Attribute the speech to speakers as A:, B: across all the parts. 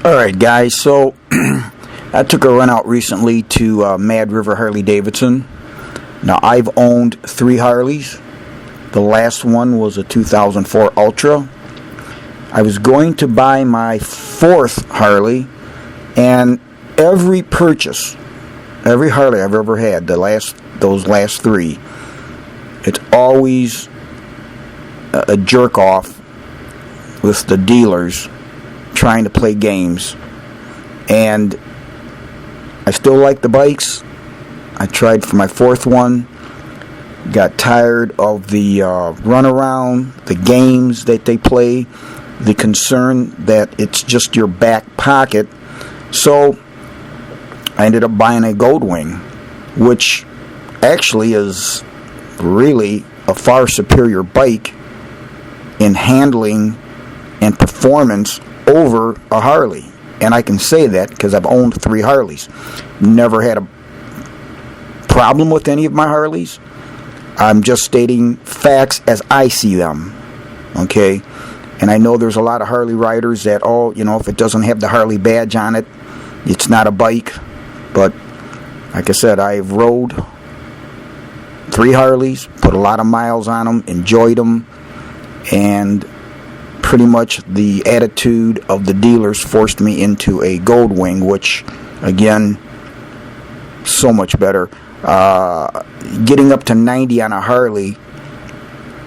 A: Alright guys, so I took a run out recently to Mad River Harley Davidson. Now I've owned 3 Harleys. The last one was a 2004 Ultra. I was going to buy my 4th Harley, and every purchase, every Harley I've ever had, those last 3, it's always a jerk off with the dealers trying to play games. And I still like the bikes. I tried for my 4th one, got tired of the runaround, the games that they play, the concern that it's just your back pocket. So I ended up buying a Goldwing, which actually is really a far superior bike in handling and performance over a Harley. And I can say that because I've owned 3 Harleys. Never had a problem with any of my Harleys. I'm just stating facts as I see them. Okay? And I know there's a lot of Harley riders that, if it doesn't have the Harley badge on it, it's not a bike. But like I said, I've rode 3 Harleys, put a lot of miles on them, enjoyed them, and pretty much the attitude of the dealers forced me into a Goldwing, which, again, so much better. Getting up to 90 on a Harley,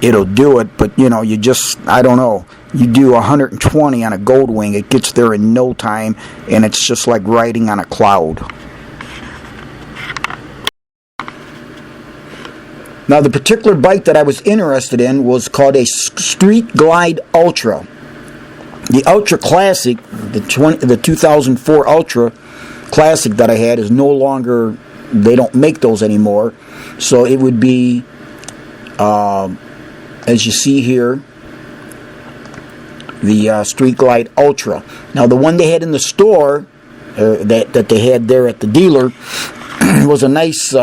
A: it'll do it, but I don't know. You do 120 on a Goldwing, it gets there in no time, and it's just like riding on a cloud. Now, the particular bike that I was interested in was called a Street Glide Ultra. The Ultra Classic, the 2004 Ultra Classic that I had is no longer, they don't make those anymore. So it would be, as you see here, the Street Glide Ultra. Now, the one they had in the store, that they had there at the dealer, was a nice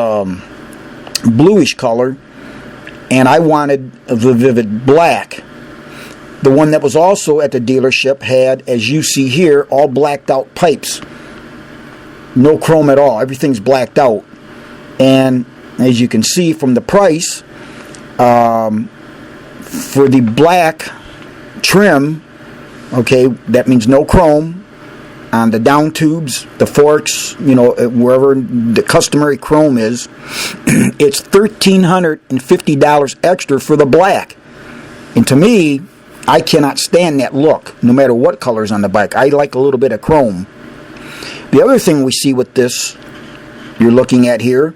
A: bluish color, and I wanted the vivid black. The one that was also at the dealership had, as you see here, all blacked out pipes. No chrome at all. Everything's blacked out. And as you can see from the price, for the black trim, okay, that means no chrome on the down tubes, the forks, wherever the customary chrome is, it's $1,350 extra for the black. And to me, I cannot stand that look, no matter what color's on the bike. I like a little bit of chrome. The other thing we see with this, you're looking at here,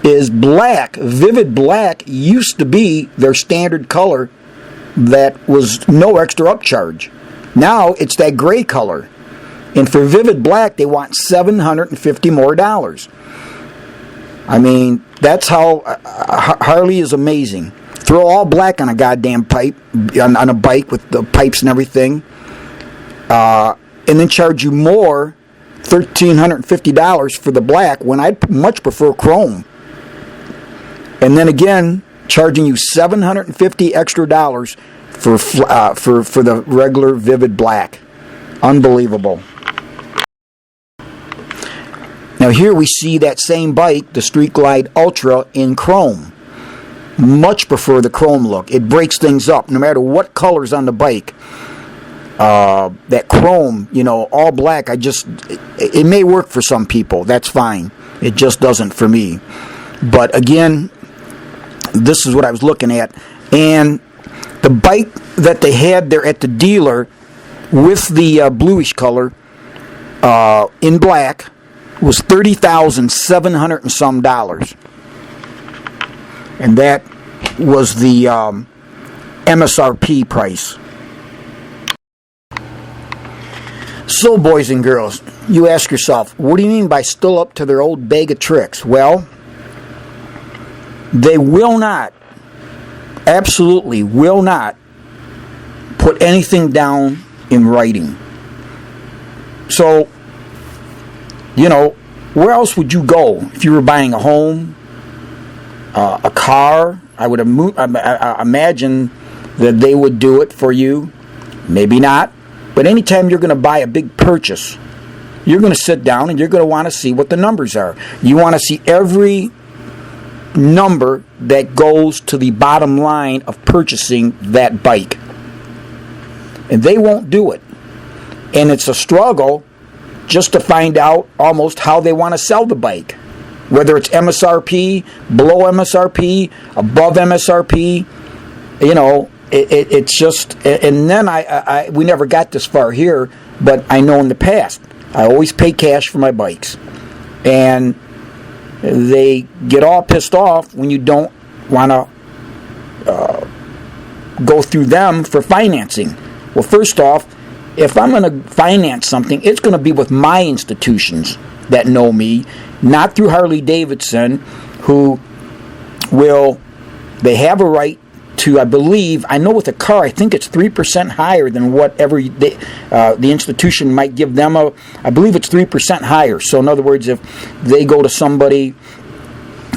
A: is black. Vivid black used to be their standard color that was no extra upcharge. Now it's that gray color. And for vivid black, they want $750 more. I mean, that's how Harley is amazing. Throw all black on a goddamn pipe, on a bike with the pipes and everything, and then charge you more, $1,350 for the black, when I'd much prefer chrome. And then again, charging you $750 extra for the regular vivid black. Unbelievable. Now here we see that same bike, the Street Glide Ultra, in chrome. Much prefer the chrome look. It breaks things up, no matter what color's on the bike. That chrome, all black, it may work for some people. That's fine. It just doesn't for me. But again, this is what I was looking at. And the bike that they had there at the dealer with the bluish color in black was $30,700 and some dollars. And that was the MSRP price. So, boys and girls, you ask yourself, what do you mean by still up to their old bag of tricks? Well, they will not, absolutely will not, put anything down in writing. So, where else would you go if you were buying a home, a car? I would imagine that they would do it for you. Maybe not. But anytime you're going to buy a big purchase, you're going to sit down and you're going to want to see what the numbers are. You want to see every number that goes to the bottom line of purchasing that bike. And they won't do it. And it's a struggle just to find out almost how they want to sell the bike. Whether it's MSRP, below MSRP, above MSRP, it's just, and then we never got this far here, but I know in the past, I always pay cash for my bikes. And they get all pissed off when you don't want to go through them for financing. Well, first off, if I'm going to finance something, it's going to be with my institutions that know me, not through Harley Davidson, who they have a right to, I believe, I know with a car, I think it's 3% higher than whatever the institution might give them. I believe it's 3% higher. So in other words, if they go to somebody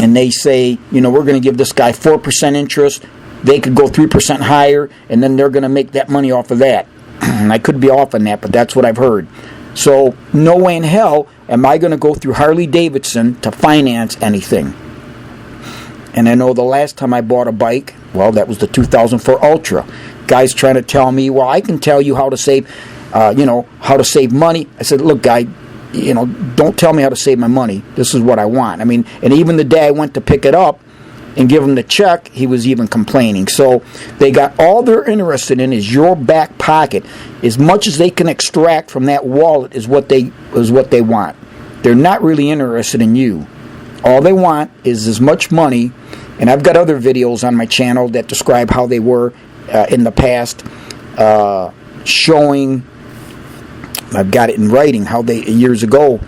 A: and they say, we're going to give this guy 4% interest, they could go 3% higher, and then they're going to make that money off of that. And I could be off on that, but that's what I've heard. So no way in hell am I going to go through Harley Davidson to finance anything. And I know the last time I bought a bike, well, that was the 2004 Ultra. Guys trying to tell me, well, I can tell you how to save, how to save money. I said, look, guy, don't tell me how to save my money. This is what I want. I mean, and even the day I went to pick it up and give him the check, he was even complaining. So they got all they're interested in is your back pocket. As much as they can extract from that wallet is what they want. They're not really interested in you. All they want is as much money. And I've got other videos on my channel that describe how they were in the past, showing, I've got it in writing, how they, years ago,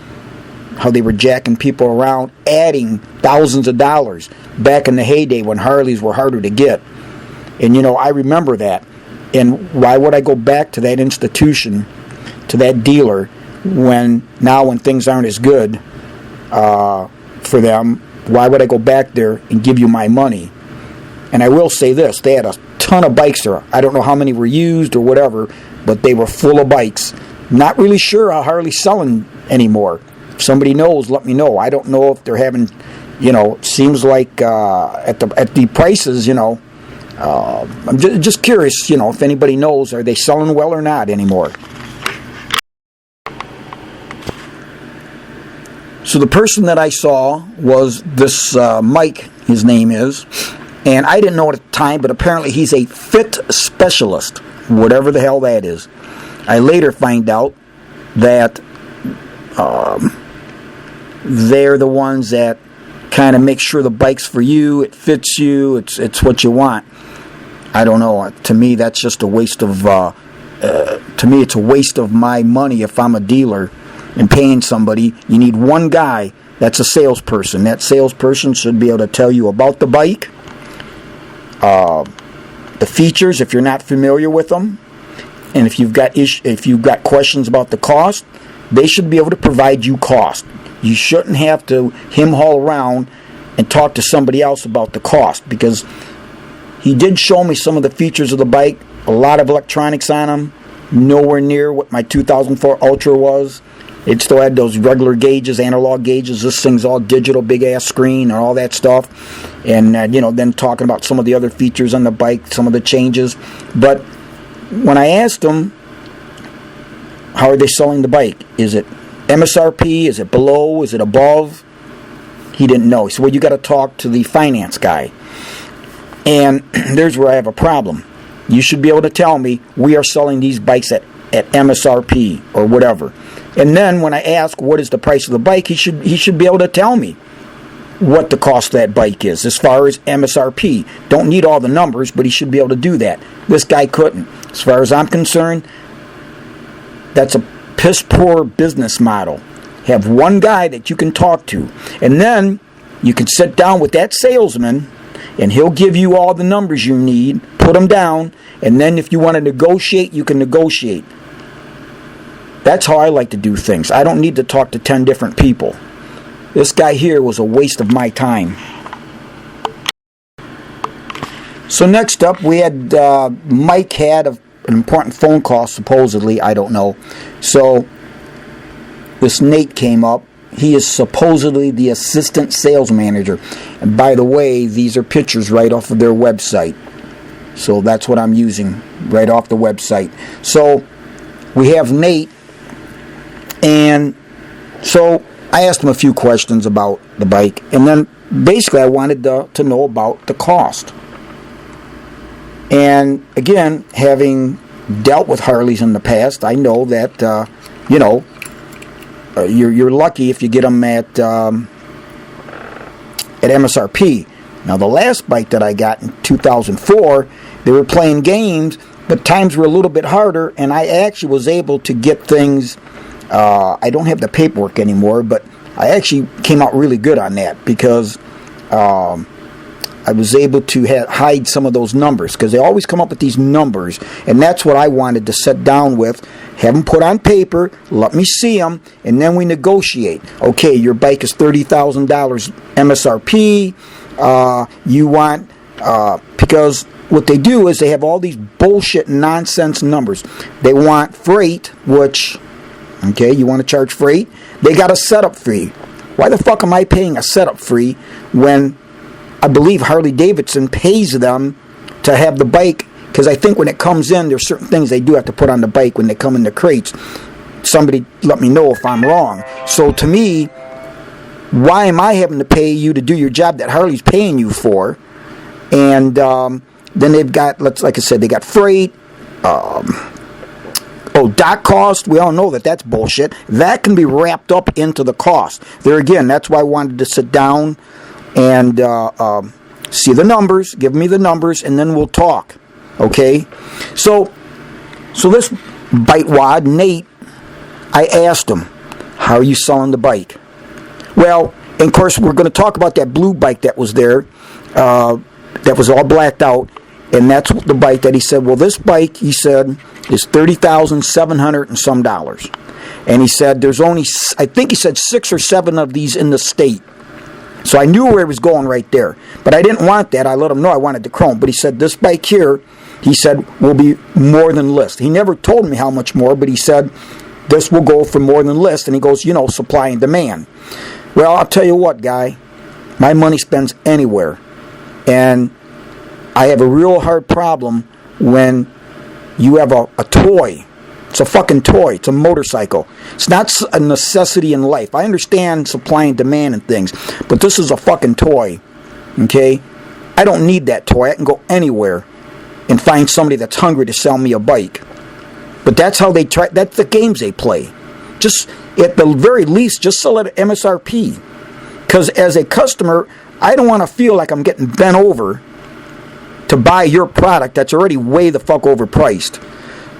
A: how they were jacking people around, adding thousands of dollars back in the heyday when Harleys were harder to get. And, I remember that. And why would I go back to that institution, to that dealer, when things aren't as good for them? Why would I go back there and give you my money? And I will say this, they had a ton of bikes there. I don't know how many were used or whatever, but they were full of bikes. Not really sure how Harley's selling anymore. If somebody knows, let me know. I don't know if they're having, seems like at the prices, I'm just curious, if anybody knows, are they selling well or not anymore? So the person that I saw was this Mike, his name is, and I didn't know at the time, but apparently he's a fit specialist, whatever the hell that is. I later find out that they're the ones that kind of make sure the bike's for you, it fits you, it's what you want. I don't know. To me, that's just a waste of. To me, it's a waste of my money if I'm a dealer and paying somebody. You need one guy that's a salesperson. That salesperson should be able to tell you about the bike, the features if you're not familiar with them, and if you've got questions about the cost, they should be able to provide you cost. You shouldn't have to haul around and talk to somebody else about the cost, because he did show me some of the features of the bike, a lot of electronics on them, nowhere near what my 2004 Ultra was. It still had those regular gauges, analog gauges. This thing's all digital, big-ass screen and all that stuff. And, then talking about some of the other features on the bike, some of the changes. But when I asked him, how are they selling the bike? Is it MSRP? Is it below? Is it above? He didn't know. He said, well, you got to talk to the finance guy. And there's where I have a problem. You should be able to tell me we are selling these bikes at MSRP or whatever. And then when I ask what is the price of the bike, he should be able to tell me what the cost of that bike is as far as MSRP. Don't need all the numbers, but he should be able to do that. This guy couldn't. As far as I'm concerned, that's a piss poor business model. Have one guy that you can talk to, and then you can sit down with that salesman and he'll give you all the numbers you need, put them down, and then if you want to negotiate, you can negotiate. That's how I like to do things. I don't need to talk to 10 different people. This guy here was a waste of my time. So next up, we had Mike had an important phone call, supposedly. I don't know. So this Nate came up. He is supposedly the assistant sales manager. And by the way, these are pictures right off of their website. So that's what I'm using, right off the website. So we have Nate, and so I asked him a few questions about the bike, and then basically I wanted to know about the cost. And again, having dealt with Harleys in the past, I know that you're lucky if you get them at MSRP. Now, the last bike that I got in 2004, they were playing games, but times were a little bit harder, and I actually was able to get things. I don't have the paperwork anymore, but I actually came out really good on that because I was able to hide some of those numbers, because they always come up with these numbers, and that's what I wanted to sit down with, have them put on paper, let me see them, and then we negotiate. Okay, your bike is $30,000 MSRP. You want, because what they do is they have all these bullshit nonsense numbers. They want freight, which, okay, you want to charge freight? They got a setup fee. Why the fuck am I paying a setup fee when I believe Harley Davidson pays them to have the bike? Because I think when it comes in, there's certain things they do have to put on the bike when they come in the crates. Somebody let me know if I'm wrong. So to me, why am I having to pay you to do your job that Harley's paying you for? And then they've got, like I said, they got freight. Dock cost. We all know that that's bullshit. That can be wrapped up into the cost. There again, that's why I wanted to sit down and see the numbers, give me the numbers, and then we'll talk. Okay? So this bite wad, Nate, I asked him, how are you selling the bike? Well, and of course, we're going to talk about that blue bike that was there, that was all blacked out, and that's the bike that he said, well, this bike, he said, is $30,700 and some dollars. And he said, there's only, I think he said 6 or 7 of these in the state. So I knew where he was going right there. But I didn't want that. I let him know I wanted the chrome. But he said, this bike here, he said, will be more than list. He never told me how much more, but he said, this will go for more than list. And he goes, supply and demand. Well, I'll tell you what, guy, my money spends anywhere. And I have a real hard problem when you have a toy. It's a fucking toy. It's a motorcycle. It's not a necessity in life. I understand supply and demand and things, but this is a fucking toy. Okay? I don't need that toy. I can go anywhere and find somebody that's hungry to sell me a bike. But that's how they try. That's the games they play. Just, at the very least, just sell it at MSRP. Because as a customer, I don't want to feel like I'm getting bent over to buy your product that's already way the fuck overpriced.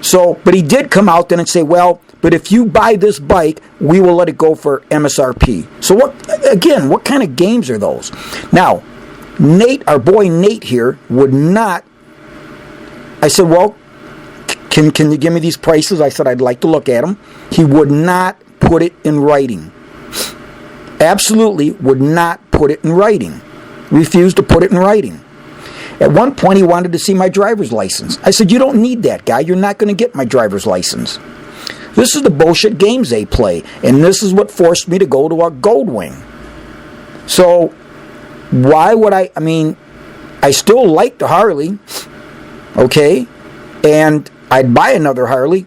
A: So, but he did come out then and say, well, but if you buy this bike, we will let it go for MSRP. So what kind of games are those? Now, Nate, our boy Nate here, would not, I said, well, can you give me these prices? I said, I'd like to look at them. He would not put it in writing. Absolutely would not put it in writing. Refused to put it in writing. At one point, he wanted to see my driver's license. I said, you don't need that, guy. You're not going to get my driver's license. This is the bullshit games they play. And this is what forced me to go to a Goldwing. So, why would I still like the Harley, okay? And I'd buy another Harley,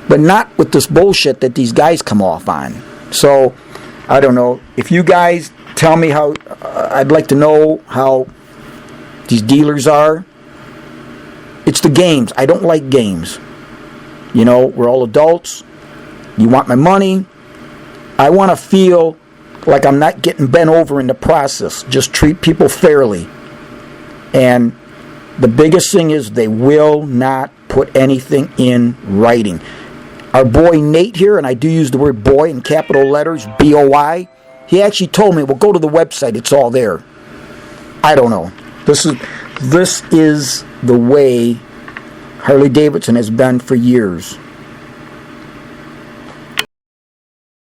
A: but not with this bullshit that these guys come off on. So, I don't know. If you guys tell me how, I'd like to know how these dealers are. It's the games. I don't like games. We're all adults. You want my money. I want to feel like I'm not getting bent over in the process. Just treat people fairly. And the biggest thing is they will not put anything in writing. Our boy Nate here, and I do use the word boy in capital letters, B-O-I, he actually told me, well, go to the website. It's all there. I don't know. This is the way Harley Davidson has been for years.